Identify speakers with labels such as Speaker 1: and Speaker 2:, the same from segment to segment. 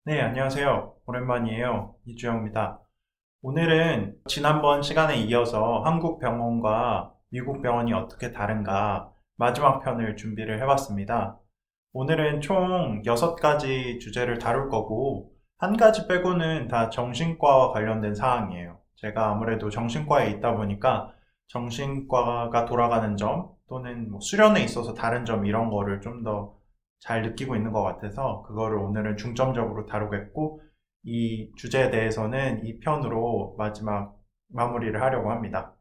Speaker 1: 네, 안녕하세요. 오랜만이에요. 이주영입니다. 오늘은 지난번 시간에 이어서 한국 병원과 미국 병원이 어떻게 다른가 마지막 편을 준비를 해봤습니다. 오늘은 총 6가지 주제를 다룰 거고, 한 가지 빼고는 다 정신과와 관련된 사항이에요. 제가 아무래도 정신과에 있다 보니까 정신과가 돌아가는 점, 또는 뭐 수련에 있어서 다른 점 이런 거를 좀 더 잘 느끼고 있는 것 같아서 그거를 오늘은 중점적으로 다루겠고, 이 주제에 대해서는 이 편으로 마지막 마무리를 하려고 합니다.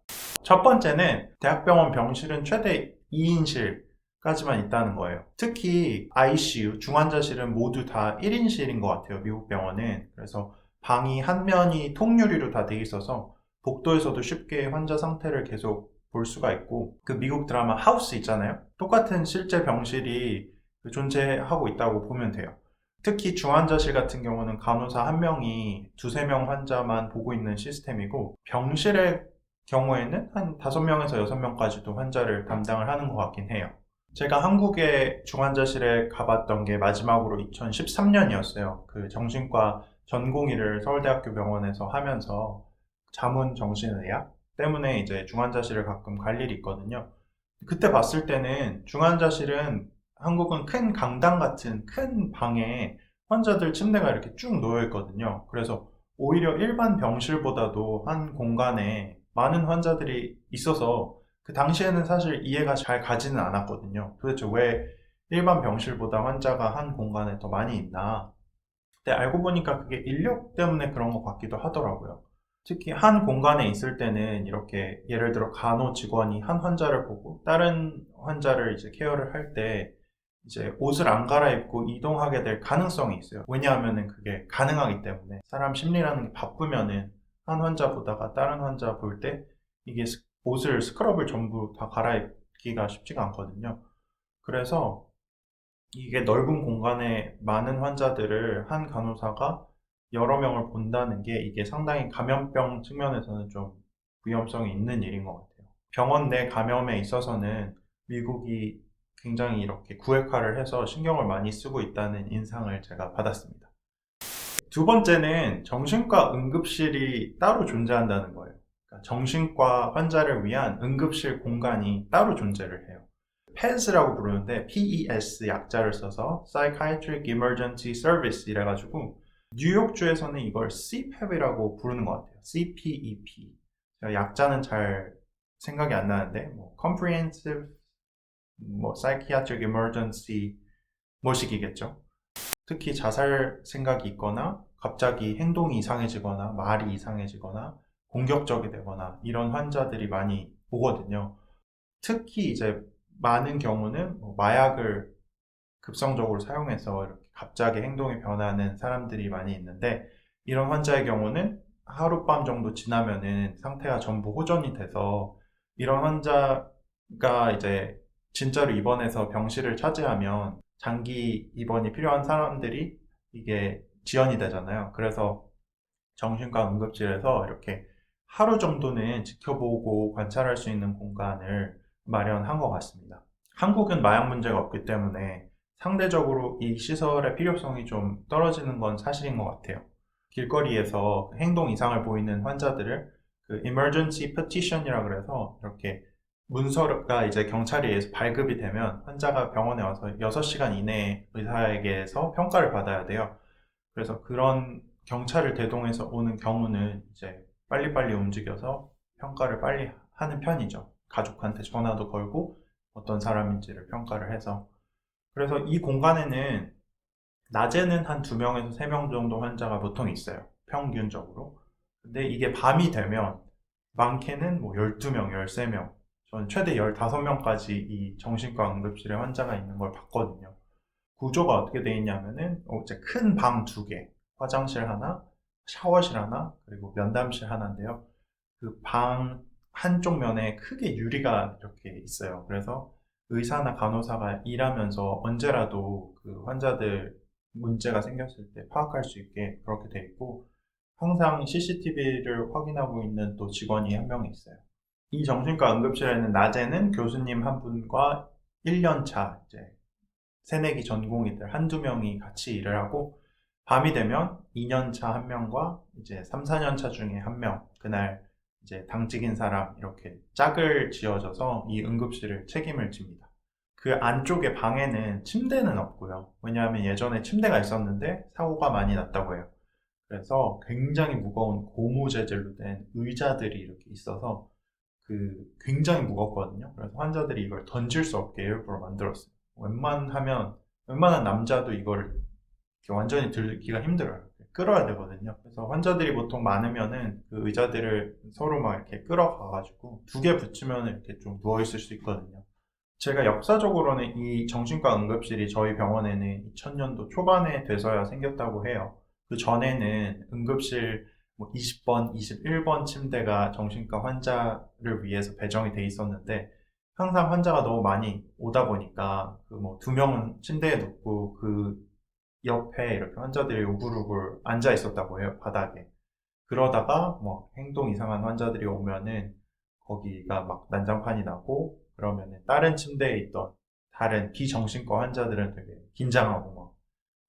Speaker 1: 첫 번째는 대학병원 병실은 최대 2인실까지만 있다는 거예요. 특히 ICU, 중환자실은 모두 다 1인실인 것 같아요. 미국 병원은. 그래서 방이 한 면이 통유리로 다 돼 있어서 복도에서도 쉽게 환자 상태를 계속 볼 수가 있고, 그 미국 드라마 하우스 있잖아요. 똑같은 실제 병실이 존재하고 있다고 보면 돼요. 특히 중환자실 같은 경우는 간호사 한 명이 두세 명 환자만 보고 있는 시스템이고, 병실의 경우에는 한 5명에서 6명까지도 환자를 담당을 하는 것 같긴 해요. 제가 한국의 중환자실에 가봤던 게 마지막으로 2013년이었어요. 그 정신과 전공의를 서울대학교 병원에서 하면서 자문 정신의학 때문에 이제 중환자실을 가끔 갈 일이 있거든요. 그때 봤을 때는 중환자실은 한국은 큰 강당 같은 큰 방에 환자들 침대가 이렇게 쭉 놓여 있거든요. 그래서 오히려 일반 병실보다도 한 공간에 많은 환자들이 있어서 그 당시에는 사실 이해가 잘 가지는 않았거든요. 도대체 왜 일반 병실보다 환자가 한 공간에 더 많이 있나? 근데 알고 보니까 그게 인력 때문에 그런 것 같기도 하더라고요. 특히 한 공간에 있을 때는 이렇게 예를 들어 간호 직원이 한 환자를 보고 다른 환자를 이제 케어를 할 때 이제 옷을 안 갈아입고 이동하게 될 가능성이 있어요. 왜냐하면은 그게 가능하기 때문에. 사람 심리라는 게 바쁘면은 한 환자 보다가 다른 환자 볼 때 이게 옷을 스크럽을 전부 다 갈아입기가 쉽지가 않거든요. 그래서 이게 넓은 공간에 많은 환자들을 한 간호사가 여러 명을 본다는 게 이게 상당히 감염병 측면에서는 좀 위험성이 있는 일인 것 같아요. 병원 내 감염에 있어서는 미국이 굉장히 이렇게 구획화를 해서 신경을 많이 쓰고 있다는 인상을 제가 받았습니다. 두 번째는 정신과 응급실이 따로 존재한다는 거예요. 그러니까 정신과 환자를 위한 응급실 공간이 따로 존재를 해요. PES라고 부르는데 PES 약자를 써서 Psychiatric Emergency Service 이래가지고 뉴욕주에서는 이걸 CPEP이라고 부르는 것 같아요. CPEP. 제가 약자는 잘 생각이 안 나는데 뭐 Comprehensive 뭐 Psychiatric Emergency 뭐식이겠죠. 특히 자살 생각이 있거나 갑자기 행동이 이상해지거나 말이 이상해지거나 공격적이 되거나 이런 환자들이 많이 오거든요. 특히 이제 많은 경우는 뭐 마약을 급성적으로 사용해서 이렇게 갑자기 행동이 변하는 사람들이 많이 있는데, 이런 환자의 경우는 하룻밤 정도 지나면은 상태가 전부 호전이 돼서 이런 환자가 이제 진짜로 입원해서 병실을 차지하면 장기 입원이 필요한 사람들이 이게 지연이 되잖아요. 그래서 정신과 응급실에서 이렇게 하루 정도는 지켜보고 관찰할 수 있는 공간을 마련한 것 같습니다. 한국은 마약 문제가 없기 때문에 상대적으로 이 시설의 필요성이 좀 떨어지는 건 사실인 것 같아요. 길거리에서 행동 이상을 보이는 환자들을 그 emergency petition이라 그래서 이렇게 문서가 이제 경찰에 의해서 발급이 되면 환자가 병원에 와서 6시간 이내에 의사에게서 평가를 받아야 돼요. 그래서 그런 경찰을 대동해서 오는 경우는 이제 빨리빨리 움직여서 평가를 빨리 하는 편이죠. 가족한테 전화도 걸고 어떤 사람인지를 평가를 해서. 그래서 이 공간에는 낮에는 한 2명에서 3명 정도 환자가 보통 있어요. 평균적으로. 근데 이게 밤이 되면 많게는 뭐 12명, 13명, 전 최대 15명까지 이 정신과 응급실에 환자가 있는 걸 봤거든요. 구조가 어떻게 되어 있냐면은 이제 큰 방 2개, 화장실 하나, 샤워실 하나, 그리고 면담실 하나인데요. 그 방 한쪽 면에 크게 유리가 이렇게 있어요. 그래서 의사나 간호사가 일하면서 언제라도 그 환자들 문제가 생겼을 때 파악할 수 있게 그렇게 돼 있고, 항상 CCTV를 확인하고 있는 또 직원이 한 명 있어요. 이 정신과 응급실에는 낮에는 교수님 한 분과 1년 차 이제 새내기 전공의들 한두 명이 같이 일을 하고, 밤이 되면 2년차 한 명과 이제 3, 4년차 중에 한 명, 그날 이제 당직인 사람 이렇게 짝을 지어져서 이 응급실을 책임을 집니다. 그 안쪽에 방에는 침대는 없고요. 왜냐하면 예전에 침대가 있었는데 사고가 많이 났다고 해요. 그래서 굉장히 무거운 고무 재질로 된 의자들이 이렇게 있어서 굉장히 무겁거든요. 그래서 환자들이 이걸 던질 수 없게 일부러 만들었어요. 웬만한 남자도 이걸 이렇게 완전히 들기가 힘들어요. 끌어야 되거든요. 그래서 환자들이 보통 많으면은 그 의자들을 서로 막 이렇게 끌어가가지고 두 개 붙이면 이렇게 좀 누워있을 수 있거든요. 제가 역사적으로는 이 정신과 응급실이 저희 병원에는 2000년도 초반에 돼서야 생겼다고 해요. 그 전에는 응급실 뭐 20번, 21번 침대가 정신과 환자를 위해서 배정이 돼 있었는데 항상 환자가 너무 많이 오다 보니까 그 뭐 두 명은 침대에 눕고 그 옆에 이렇게 환자들이 우글우글 앉아 있었다고 해요, 바닥에. 그러다가 뭐 행동 이상한 환자들이 오면은 거기가 막 난장판이 나고 그러면은 다른 침대에 있던 다른 비정신과 환자들은 되게 긴장하고 막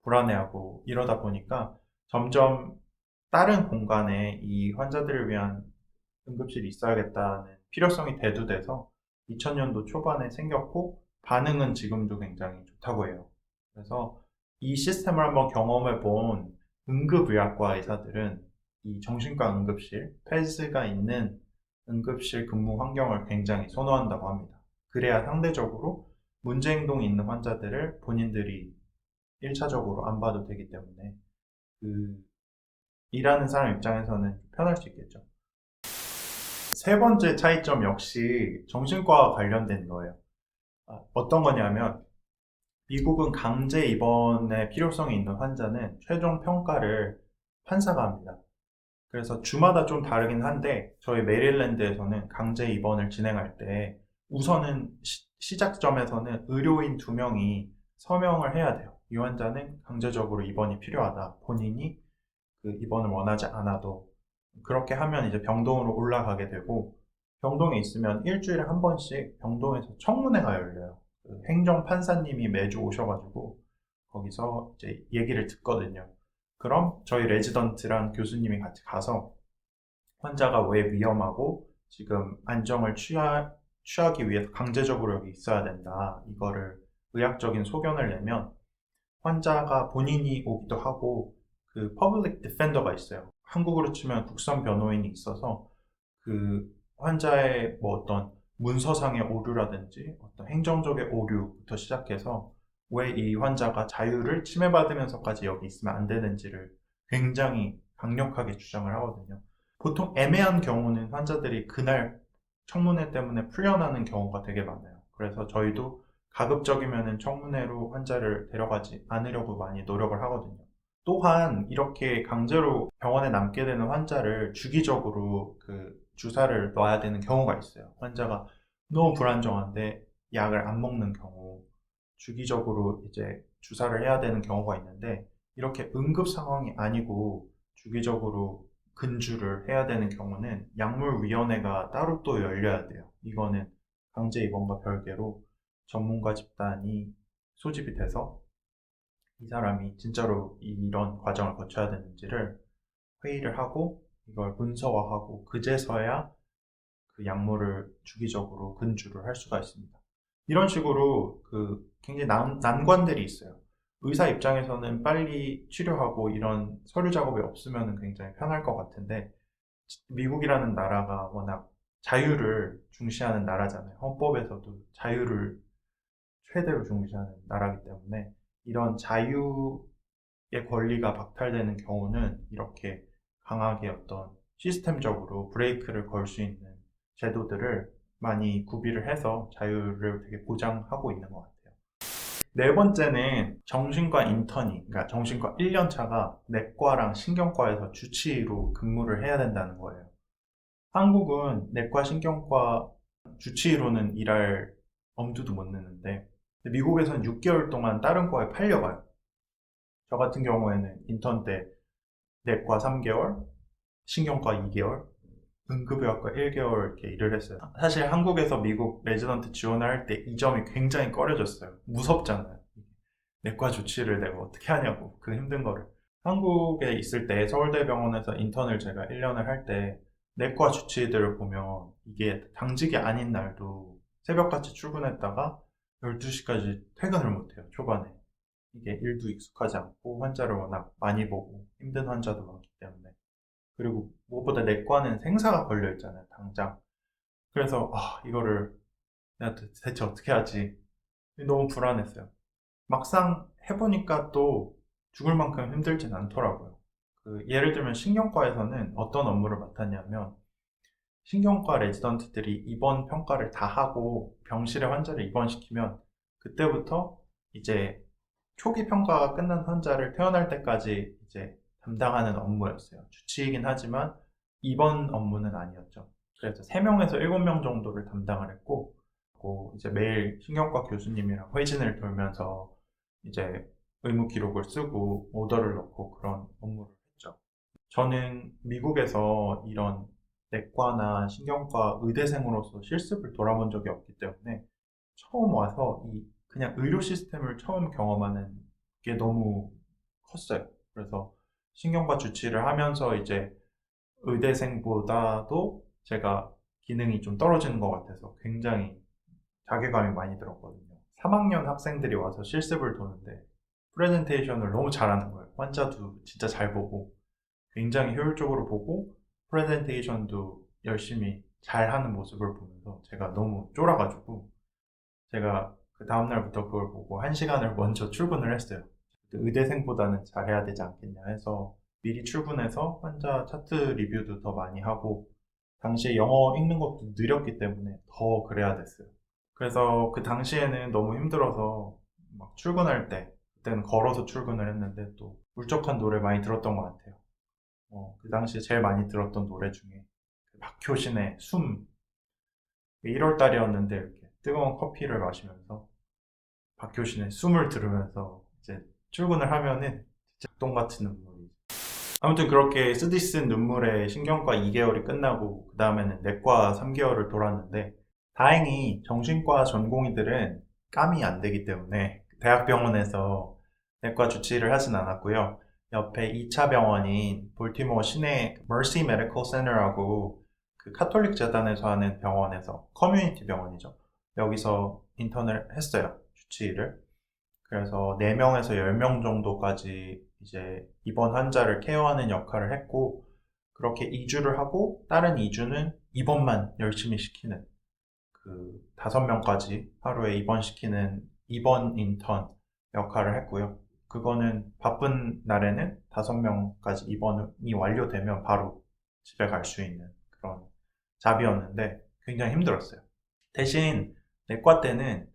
Speaker 1: 불안해하고 이러다 보니까 점점 다른 공간에 이 환자들을 위한 응급실이 있어야겠다는 필요성이 대두돼서 2000년도 초반에 생겼고 반응은 지금도 굉장히 좋다고 해요. 그래서 이 시스템을 한번 경험해 본 응급의학과 의사들은 이 정신과 응급실, 폐스가 있는 응급실 근무 환경을 굉장히 선호한다고 합니다. 그래야 상대적으로 문제 행동이 있는 환자들을 본인들이 1차적으로 안 봐도 되기 때문에 그 일하는 사람 입장에서는 편할 수 있겠죠. 세 번째 차이점 역시 정신과와 관련된 거예요. 어떤 거냐면 미국은 강제 입원의 필요성이 있는 환자는 최종 평가를 판사가 합니다. 그래서 주마다 좀 다르긴 한데 저희 메릴랜드에서는 강제 입원을 진행할 때 우선은 시작점에서는 의료인 2명이 서명을 해야 돼요. 이 환자는 강제적으로 입원이 필요하다. 본인이 그 입원을 원하지 않아도 그렇게 하면 이제 병동으로 올라가게 되고 병동에 있으면 일주일에 한 번씩 병동에서 청문회가 열려요. 그 행정판사님이 매주 오셔가지고 거기서 이제 얘기를 듣거든요. 그럼 저희 레지던트랑 교수님이 같이 가서 환자가 왜 위험하고 지금 안정을 취하기 위해서 강제적으로 여기 있어야 된다. 이거를 의학적인 소견을 내면 환자가 본인이 오기도 하고 그 퍼블릭 디펜더가 있어요. 한국으로 치면 국선 변호인이 있어서 그 환자의 뭐 어떤 문서상의 오류라든지 어떤 행정적의 오류부터 시작해서 왜 이 환자가 자유를 침해받으면서까지 여기 있으면 안 되는지를 굉장히 강력하게 주장을 하거든요. 보통 애매한 경우는 환자들이 그날 청문회 때문에 풀려나는 경우가 되게 많아요. 그래서 저희도 가급적이면 청문회로 환자를 데려가지 않으려고 많이 노력을 하거든요. 또한 이렇게 강제로 병원에 남게 되는 환자를 주기적으로 그 주사를 놔야 되는 경우가 있어요. 환자가 너무 불안정한데 약을 안 먹는 경우, 주기적으로 이제 주사를 해야 되는 경우가 있는데 이렇게 응급 상황이 아니고 주기적으로 근주를 해야 되는 경우는 약물위원회가 따로 또 열려야 돼요. 이거는 강제 입원과 별개로 전문가 집단이 소집이 돼서 이 사람이 진짜로 이런 과정을 거쳐야 되는지를 회의를 하고 이걸 문서화하고 그제서야 그 약물을 주기적으로 근주를 할 수가 있습니다. 이런 식으로 굉장히 난관들이 있어요. 의사 입장에서는 빨리 치료하고 이런 서류 작업이 없으면 굉장히 편할 것 같은데 미국이라는 나라가 워낙 자유를 중시하는 나라잖아요. 헌법에서도 자유를 최대로 중시하는 나라이기 때문에 이런 자유의 권리가 박탈되는 경우는 이렇게 강하게 어떤 시스템적으로 브레이크를 걸 수 있는 제도들을 많이 구비를 해서 자유를 되게 보장하고 있는 것 같아요. 네 번째는 정신과 인턴이, 그러니까 정신과 1년차가 내과랑 신경과에서 주치의로 근무를 해야 된다는 거예요. 한국은 내과, 신경과 주치의로는 일할 엄두도 못 내는데 미국에서는 6개월 동안 다른 과에 팔려가요. 저 같은 경우에는 인턴 때 내과 3개월, 신경과 2개월, 응급의학과 1개월 이렇게 일을 했어요. 사실 한국에서 미국 레지던트 지원을 할 때 이 점이 굉장히 꺼려졌어요. 무섭잖아요. 내과 조치를 내가 어떻게 하냐고, 그 힘든 거를. 한국에 있을 때 서울대병원에서 인턴을 제가 1년을 할 때 내과 주치의들을 보면 이게 당직이 아닌 날도 새벽같이 출근했다가 12시까지 퇴근을 못해요, 초반에. 이게 일도 익숙하지 않고 환자를 워낙 많이 보고 힘든 환자도 많기 때문에. 그리고 무엇보다 내과는 생사가 걸려 있잖아요, 당장. 그래서 이거를 내가 대체 어떻게 하지? 너무 불안했어요. 막상 해보니까 또 죽을 만큼 힘들진 않더라고요. 예를 들면 신경과에서는 어떤 업무를 맡았냐면 신경과 레지던트들이 입원 평가를 다 하고 병실에 환자를 입원시키면 그때부터 이제 초기 평가가 끝난 환자를 퇴원할 때까지 이제 담당하는 업무였어요. 주치이긴 하지만 입원 업무는 아니었죠. 그래서 3명에서 7명 정도를 담당을 했고, 이제 매일 신경과 교수님이랑 회진을 돌면서 이제 의무 기록을 쓰고 오더를 넣고 그런 업무를 했죠. 저는 미국에서 이런 내과나 신경과 의대생으로서 실습을 돌아본 적이 없기 때문에 처음 와서 그냥 의료 시스템을 처음 경험하는 게 너무 컸어요. 그래서 신경과 주치를 하면서 이제 의대생보다도 제가 기능이 좀 떨어지는 것 같아서 굉장히 자괴감이 많이 들었거든요. 3학년 학생들이 와서 실습을 도는데 프레젠테이션을 너무 잘하는 거예요. 환자도 진짜 잘 보고 굉장히 효율적으로 보고 프레젠테이션도 열심히 잘하는 모습을 보면서 제가 너무 쫄아가지고 제가 그 다음날부터 그걸 보고 1시간을 먼저 출근을 했어요. 의대생보다는 잘해야 되지 않겠냐 해서 미리 출근해서 환자 차트 리뷰도 더 많이 하고 당시에 영어 읽는 것도 느렸기 때문에 더 그래야 됐어요. 그래서 그 당시에는 너무 힘들어서 막 출근할 때 그때는 걸어서 출근을 했는데 또 울적한 노래 많이 들었던 것 같아요. 그 당시에 제일 많이 들었던 노래 중에 그 박효신의 숨. 1월 달이었는데 이렇게 뜨거운 커피를 마시면서 박효신의 숨을 들으면서 이제 출근을 하면은 진짜 똥 같은 눈물이. 아무튼 그렇게 쓰디 쓴 눈물의 신경과 2개월이 끝나고 그 다음에는 내과 3개월을 돌았는데 다행히 정신과 전공의들은 감이 안 되기 때문에 대학병원에서 내과 주치의를 하진 않았고요. 옆에 2차 병원인 볼티모어 시내 Mercy Medical Center라고 그 카톨릭 재단에서 하는 병원에서 커뮤니티 병원이죠. 여기서 인턴을 했어요. 주치의를. 그래서 4명에서 10명 정도까지 이제 입원 환자를 케어하는 역할을 했고 그렇게 2주를 하고 다른 2주는 입원만 열심히 시키는 그 5명까지 하루에 입원시키는 입원 인턴 역할을 했고요. 그거는 바쁜 날에는 5명까지 입원이 완료되면 바로 집에 갈 수 있는 그런 잡이었는데 굉장히 힘들었어요. 대신 내과 때는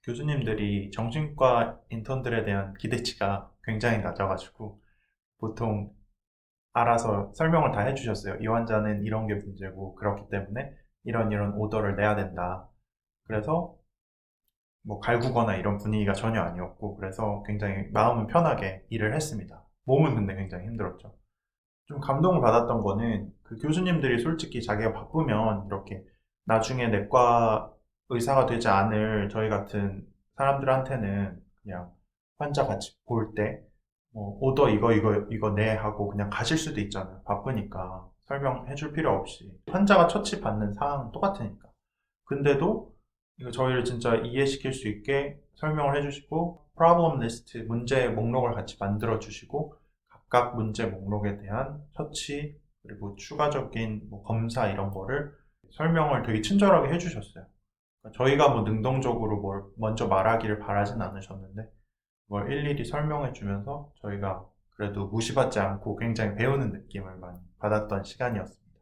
Speaker 1: 교수님들이 정신과 인턴들에 대한 기대치가 굉장히 낮아가지고 보통 알아서 설명을 다 해주셨어요. 이 환자는 이런 게 문제고 그렇기 때문에 이런 오더를 내야 된다. 그래서 뭐 갈구거나 이런 분위기가 전혀 아니었고 그래서 굉장히 마음은 편하게 일을 했습니다. 몸은 근데 굉장히 힘들었죠. 좀 감동을 받았던 거는 그 교수님들이 솔직히 자기가 바쁘면 이렇게 나중에 내과 의사가 되지 않을 저희 같은 사람들한테는 그냥 환자 같이 볼 때 뭐 오더 이거 내 하고 그냥 가실 수도 있잖아요. 바쁘니까 설명해 줄 필요 없이 환자가 처치받는 상황은 똑같으니까. 근데도 이거 저희를 진짜 이해시킬 수 있게 설명을 해주시고 problem list 문제 목록을 같이 만들어 주시고 각 문제 목록에 대한 처치, 그리고 추가적인 뭐 검사 이런 거를 설명을 되게 친절하게 해주셨어요. 그러니까 저희가 뭐 능동적으로 뭘 먼저 말하기를 바라진 않으셨는데, 그걸 일일이 설명해 주면서 저희가 그래도 무시받지 않고 굉장히 배우는 느낌을 많이 받았던 시간이었습니다.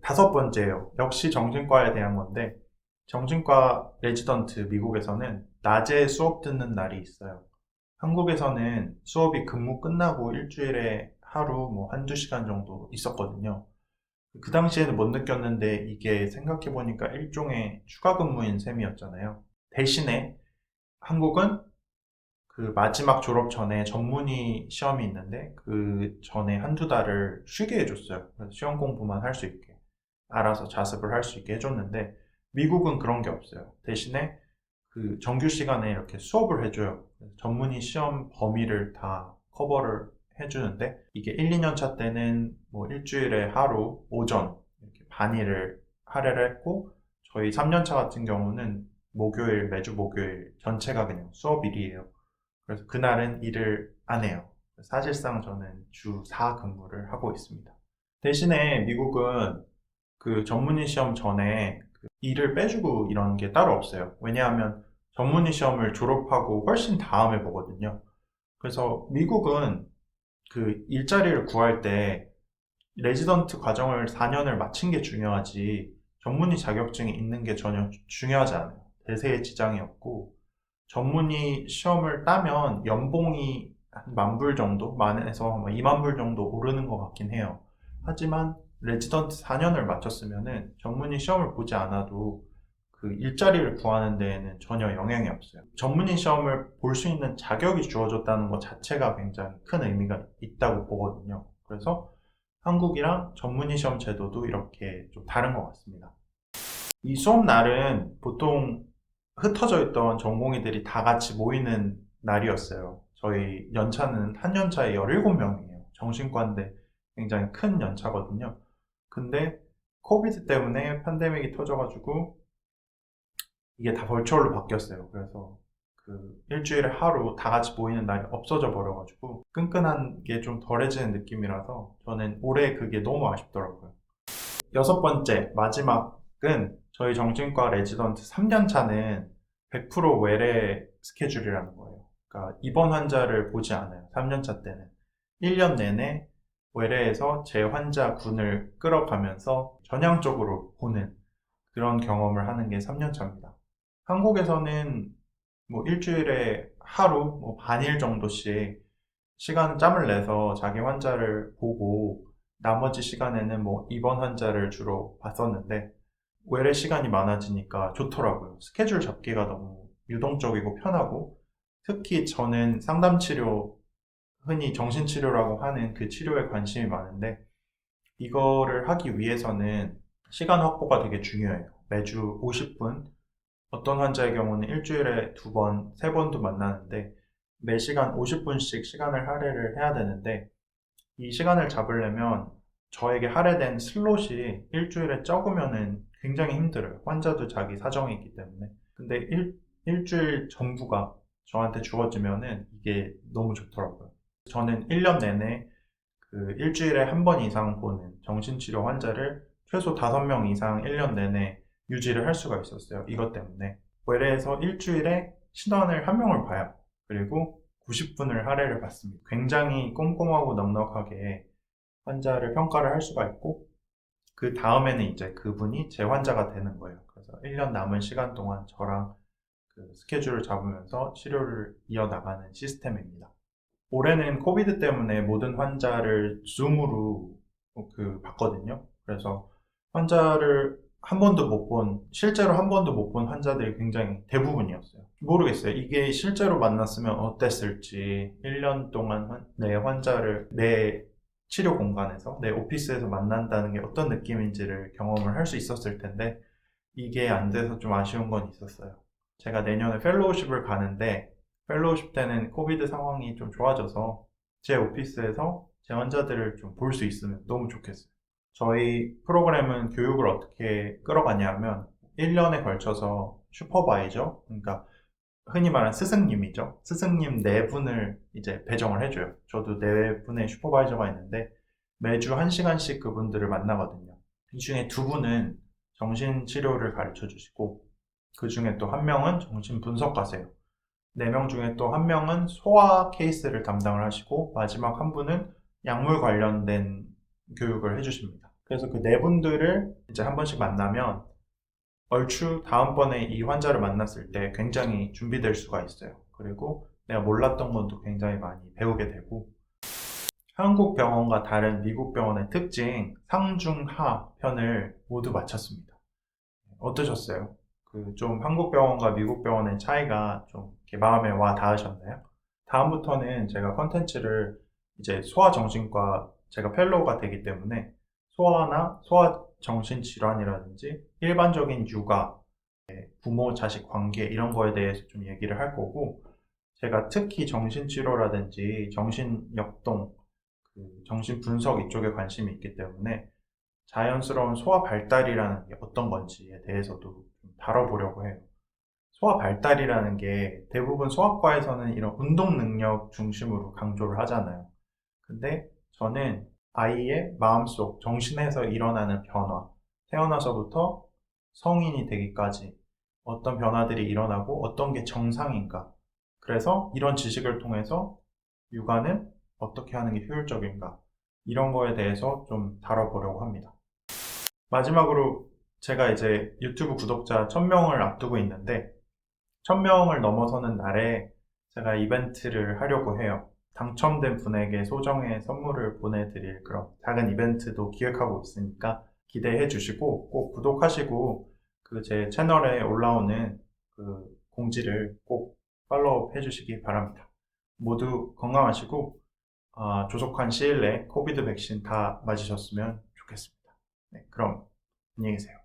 Speaker 1: 5번째예요. 역시 정신과에 대한 건데, 정신과 레지던트 미국에서는 낮에 수업 듣는 날이 있어요. 한국에서는 수업이 근무 끝나고 일주일에 하루 뭐 한두 시간 정도 있었거든요. 그 당시에는 못 느꼈는데 이게 생각해보니까 일종의 추가 근무인 셈이었잖아요. 대신에 한국은 그 마지막 졸업 전에 전문의 시험이 있는데 그 전에 한두 달을 쉬게 해줬어요. 그래서 시험 공부만 할 수 있게. 알아서 자습을 할 수 있게 해줬는데 미국은 그런 게 없어요. 대신에 그 정규 시간에 이렇게 수업을 해줘요. 전문의 시험 범위를 다 커버를 해주는데 이게 1, 2년 차 때는 뭐 일주일에 하루, 오전 이렇게 반일을 할애를 했고 저희 3년 차 같은 경우는 목요일, 매주 목요일 전체가 그냥 수업일이에요. 그래서 그날은 일을 안 해요. 사실상 저는 주 4 근무를 하고 있습니다. 대신에 미국은 그 전문의 시험 전에 그 일을 빼주고 이런 게 따로 없어요. 왜냐하면 전문의 시험을 졸업하고 훨씬 다음에 보거든요. 그래서 미국은 그 일자리를 구할 때 레지던트 과정을 4년을 마친 게 중요하지 전문의 자격증이 있는 게 전혀 중요하지 않아요. 대세에 지장이 없고 전문의 시험을 따면 연봉이 한 10,000불 정도? 만에서 20,000불 정도 오르는 것 같긴 해요. 하지만 레지던트 4년을 마쳤으면은 전문의 시험을 보지 않아도 그 일자리를 구하는 데에는 전혀 영향이 없어요. 전문의 시험을 볼 수 있는 자격이 주어졌다는 것 자체가 굉장히 큰 의미가 있다고 보거든요. 그래서 한국이랑 전문의 시험 제도도 이렇게 좀 다른 것 같습니다. 이 수업 날은 보통 흩어져 있던 전공의들이 다 같이 모이는 날이었어요. 저희 연차는 한 연차에 17명이에요. 정신과인데 굉장히 큰 연차거든요. 근데 코비드 때문에 팬데믹이 터져가지고 이게 다 벌추얼로 바뀌었어요. 그래서 그 일주일에 하루 다 같이 모이는 날이 없어져 버려가지고 끈끈한 게 좀 덜해지는 느낌이라서 저는 올해 그게 너무 아쉽더라고요. 여섯 번째, 마지막은 저희 정신과 레지던트 3년 차는 100% 외래 스케줄이라는 거예요. 그러니까 입원 환자를 보지 않아요. 3년 차 때는. 1년 내내 외래에서 제 환자 군을 끌어가면서 전향적으로 보는 그런 경험을 하는 게 3년 차입니다. 한국에서는 뭐 일주일에 하루, 뭐 반일 정도씩 짬을 내서 자기 환자를 보고 나머지 시간에는 뭐 입원 환자를 주로 봤었는데 외래 시간이 많아지니까 좋더라고요. 스케줄 잡기가 너무 유동적이고 편하고 특히 저는 상담 치료, 흔히 정신치료라고 하는 그 치료에 관심이 많은데 이거를 하기 위해서는 시간 확보가 되게 중요해요. 매주 50분, 어떤 환자의 경우는 일주일에 2번, 3번도 만나는데 매 시간 50분씩 시간을 할애를 해야 되는데 이 시간을 잡으려면 저에게 할애된 슬롯이 일주일에 적으면은 굉장히 힘들어요. 환자도 자기 사정이 있기 때문에. 근데 일주일 전부가 저한테 주어지면은 이게 너무 좋더라고요. 저는 1년 내내 그 일주일에 한 번 이상 보는 정신치료 환자를 최소 5명 이상 1년 내내 유지를 할 수가 있었어요. 이것 때문에. 외래에서 일주일에 신원을 한 명을 봐요. 그리고 90분을 할애를 받습니다. 굉장히 꼼꼼하고 넉넉하게 환자를 평가를 할 수가 있고, 그 다음에는 이제 그분이 제 환자가 되는 거예요. 그래서 1년 남은 시간 동안 저랑 그 스케줄을 잡으면서 치료를 이어나가는 시스템입니다. 올해는 코비드 때문에 모든 환자를 줌으로 봤거든요. 그래서 환자를 한 번도 못 본, 실제로 한 번도 못 본 환자들이 굉장히 대부분이었어요. 모르겠어요. 이게 실제로 만났으면 어땠을지, 1년 동안 내 환자를 내 치료 공간에서, 내 오피스에서 만난다는 게 어떤 느낌인지를 경험을 할 수 있었을 텐데, 이게 안 돼서 좀 아쉬운 건 있었어요. 제가 내년에 펠로우십을 가는데, 펠로우십 때는 코비드 상황이 좀 좋아져서 제 오피스에서 제 환자들을 좀 볼 수 있으면 너무 좋겠어요. 저희 프로그램은 교육을 어떻게 끌어가냐면 1년에 걸쳐서 슈퍼바이저, 그러니까 흔히 말하는 스승님이죠. 스승님 4분을 이제 배정을 해줘요. 저도 4분의 슈퍼바이저가 있는데 매주 1시간씩 그분들을 만나거든요. 이 중에 2분은 정신치료를 가르쳐 주시고 그 중에 또 1명은 정신분석가세요. 4명 중에 또 1명은 소아 케이스를 담당을 하시고 마지막 1분은 약물 관련된 교육을 해주십니다. 그래서 그 4분들을 이제 한 번씩 만나면 얼추 다음번에 이 환자를 만났을 때 굉장히 준비될 수가 있어요. 그리고 내가 몰랐던 것도 굉장히 많이 배우게 되고 한국 병원과 다른 미국 병원의 특징 상중하 편을 모두 마쳤습니다. 어떠셨어요? 그 좀 한국 병원과 미국 병원의 차이가 좀 이렇게 마음에 와 닿으셨나요? 다음부터는 제가 컨텐츠를 이제 소아정신과 제가 펠로우가 되기 때문에 소아나 소아정신질환이라든지 일반적인 육아, 부모 자식 관계 이런 거에 대해서 좀 얘기를 할 거고 제가 특히 정신치료라든지 정신역동 그 정신 분석 이쪽에 관심이 있기 때문에 자연스러운 소화 발달이라는 게 어떤 건지에 대해서도 좀 다뤄보려고 해요. 소화 발달이라는 게 대부분 소아과에서는 이런 운동 능력 중심으로 강조를 하잖아요. 근데 저는 아이의 마음속, 정신에서 일어나는 변화, 태어나서부터 성인이 되기까지 어떤 변화들이 일어나고 어떤 게 정상인가. 그래서 이런 지식을 통해서 육아는 어떻게 하는 게 효율적인가. 이런 거에 대해서 좀 다뤄보려고 합니다. 마지막으로 제가 이제 유튜브 구독자 1000명을 앞두고 있는데 1000명을 넘어서는 날에 제가 이벤트를 하려고 해요. 당첨된 분에게 소정의 선물을 보내드릴 그런 작은 이벤트도 기획하고 있으니까 기대해 주시고 꼭 구독하시고 그 제 채널에 올라오는 그 공지를 꼭 팔로우 해 주시기 바랍니다. 모두 건강하시고 조속한 시일 내에 코비드 백신 다 맞으셨으면 좋겠습니다. 네, 그럼 안녕히 계세요.